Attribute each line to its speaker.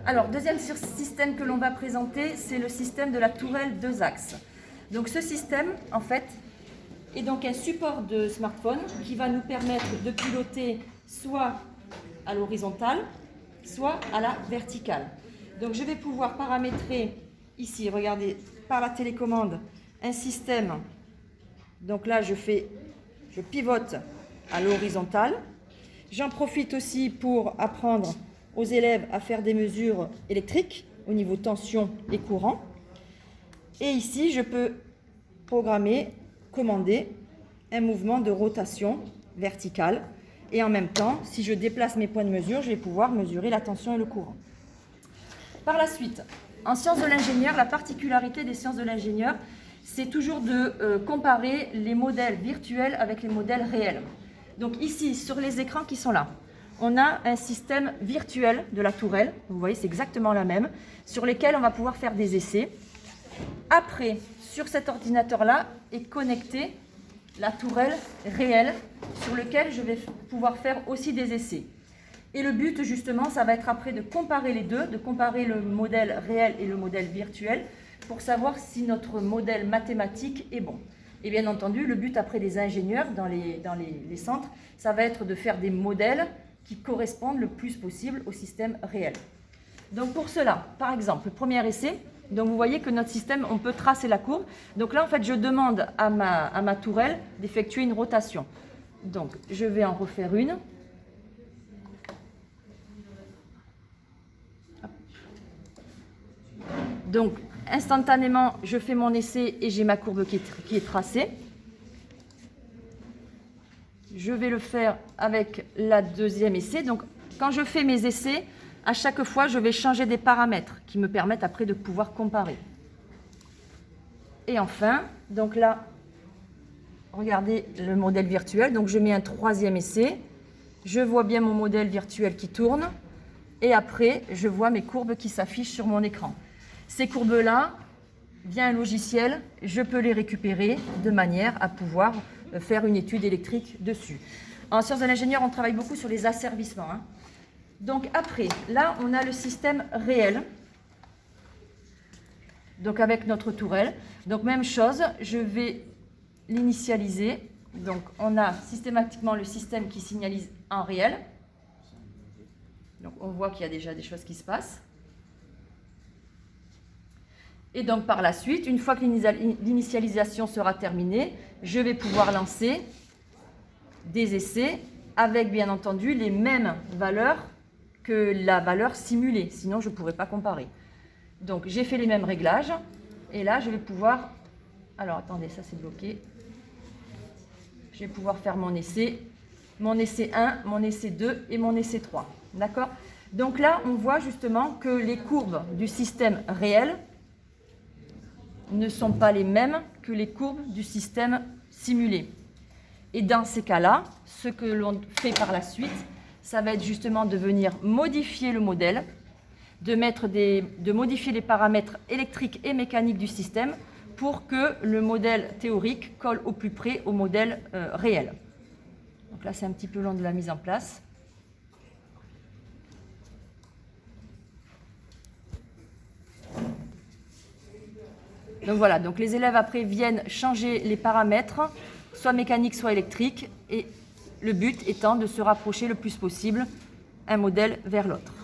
Speaker 1: Alors, deuxième système que l'on va présenter, c'est le système de la tourelle 2 axes. Donc ce système, en fait, est donc un support de smartphone qui va nous permettre de piloter soit à l'horizontale, soit à la verticale. Donc je vais pouvoir paramétrer ici, regardez, par la télécommande, un système. Donc là, je pivote à l'horizontale. J'en profite aussi pour apprendre aux élèves à faire des mesures électriques au niveau tension et courant. Et ici, je peux programmer, commander un mouvement de rotation verticale. Et en même temps, si je déplace mes points de mesure, je vais pouvoir mesurer la tension et le courant. Par la suite, en sciences de l'ingénieur, la particularité des sciences de l'ingénieur, c'est toujours de comparer les modèles virtuels avec les modèles réels. Donc ici, sur les écrans qui sont là, on a un système virtuel de la tourelle, vous voyez, c'est exactement la même, sur lesquels on va pouvoir faire des essais. Après, sur cet ordinateur-là est connectée la tourelle réelle sur laquelle je vais pouvoir faire aussi des essais. Et le but, justement, ça va être après de comparer les deux, de comparer le modèle réel et le modèle virtuel pour savoir si notre modèle mathématique est bon. Et bien entendu, le but après des ingénieurs dans les centres, ça va être de faire des modèles qui correspondent le plus possible au système réel. Donc pour cela, par exemple, le premier essai, donc vous voyez que notre système, on peut tracer la courbe. Donc là, en fait, je demande à ma tourelle d'effectuer une rotation. Donc, je vais en refaire une. Donc, instantanément, je fais mon essai et j'ai ma courbe qui est tracée. Je vais le faire avec la deuxième essai. Donc, quand je fais mes essais, à chaque fois, je vais changer des paramètres qui me permettent après de pouvoir comparer. Et enfin, donc là, regardez le modèle virtuel. Donc, je mets un troisième essai. Je vois bien mon modèle virtuel qui tourne. Et après, je vois mes courbes qui s'affichent sur mon écran. Ces courbes-là, via un logiciel, je peux les récupérer de manière à pouvoir faire une étude électrique dessus. En sciences de l'ingénieur, on travaille beaucoup sur les asservissements. Donc après, là, on a le système réel. Donc avec notre tourelle. Donc même chose, je vais l'initialiser. Donc on a systématiquement le système qui signalise en réel. Donc on voit qu'il y a déjà des choses qui se passent. Et donc par la suite, une fois que l'initialisation sera terminée, je vais pouvoir lancer des essais avec bien entendu les mêmes valeurs que la valeur simulée, sinon je ne pourrais pas comparer. Donc j'ai fait les mêmes réglages et là je vais pouvoir, alors attendez, ça c'est bloqué, je vais pouvoir faire mon essai 1, mon essai 2 et mon essai 3, d'accord? Donc là on voit justement que les courbes du système réel ne sont pas les mêmes que les courbes du système simulé. Et dans ces cas-là, ce que l'on fait par la suite, ça va être justement de venir modifier le modèle, de modifier les paramètres électriques et mécaniques du système pour que le modèle théorique colle au plus près au modèle réel. Donc là, c'est un petit peu long de la mise en place. Donc voilà, donc les élèves après viennent changer les paramètres, soit mécaniques, soit électriques, et le but étant de se rapprocher le plus possible un modèle vers l'autre.